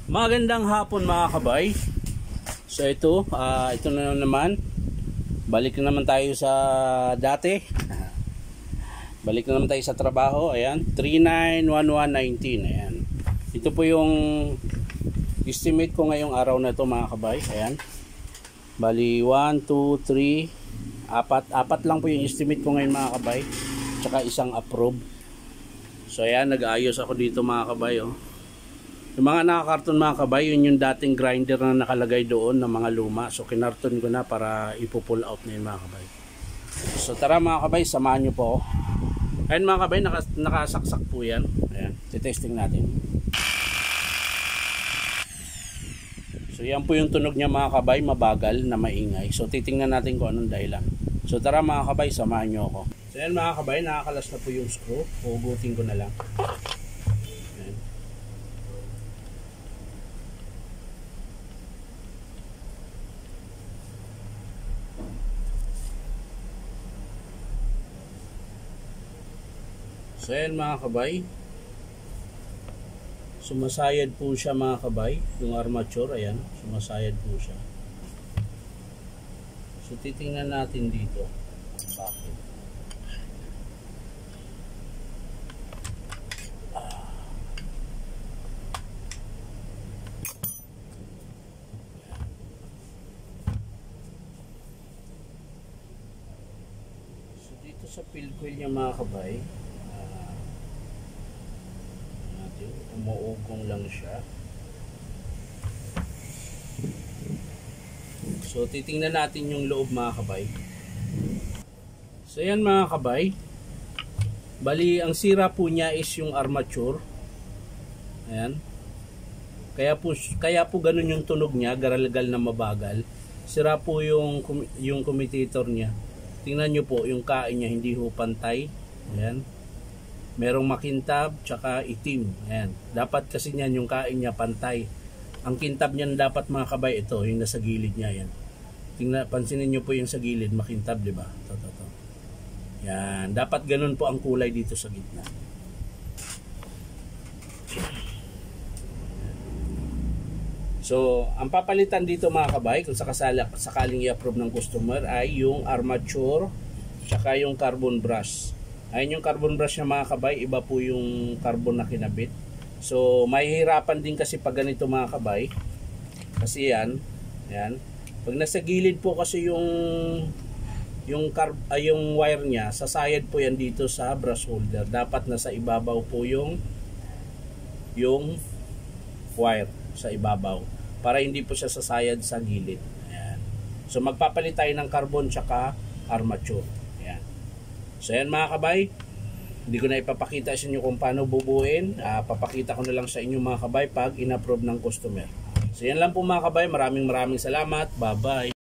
Magandang hapon mga kabay. So ito na naman. Balik na naman tayo sa dati. Balik na naman tayo sa trabaho. Ayan, 391119. Ayan. Ito po yung estimate ko ngayong araw na to mga kabay. Ayan. Bali 1, 2, 3, apat lang po yung estimate ko ngayon mga kabay. Tsaka isang approve. So ayan, nag-aayos ako dito mga kabay, oh. Yung mga nakakarton mga kabay, yun yung dating grinder na nakalagay doon ng mga luma. So kinarton ko na para ipo-pull out na yun mga kabay. So tara mga kabay, samahan nyo po. Ayan mga kabay, nakasaksak po yan. Ayan, titesting natin. So yan po yung tunog niya mga kabay, mabagal na maingay. So titingnan natin kung anong dahilan. So tara mga kabay, samahan nyo ako. So yan mga kabay, nakakalas na po yung screw. Hugutin ko na lang. So yan mga kabay, sumasayad po siya mga kabay, yung armature, ayan, sumasayad po siya. So titingnan natin dito, bakit. So dito sa field coil niya mga kabay, umuugong lang siya. So titingnan natin yung loob mga kabay. So yan mga kabay, bali ang sira po niya is yung armature. Ayan. Kaya po ganun yung tunog niya, garalgal na mabagal. Sira po yung commutator niya. Tingnan nyo po, yung kain niya hindi ho pantay. Ayan. Merong makintab tsaka itim. Ayan. Dapat kasi niyan yung kain niya pantay. Ang kintab niyan dapat mga kabay, ito yung nasa gilid niya. Yan. Tingnan, pansinin niyo po yung sa gilid makintab, di ba? To. Yan. Dapat ganun po ang kulay dito sa gitna. So, ang papalitan dito mga kabay, kung sakaling i-approve ng customer, ay yung armature tsaka yung carbon brush. Ayun yung carbon brush niya mga kabay, iba po yung carbon na kinabit. So mahihirapan din kasi pag ganito mga kabay. Kasi yan. Pag nasa gilid po kasi yung wire niya, sasayad po yan dito sa brush holder. Dapat nasa ibabaw po yung wire sa ibabaw. Para hindi po siya sasayad sa gilid. Ayan. So magpapalit tayo ng carbon tsaka armature. So yan mga kabay, hindi ko na ipapakita sa inyo kung paano bubuin. Papakita ko na lang sa inyo mga kabay pag in-approve ng customer. So yan lang po mga kabay, maraming salamat. Bye bye.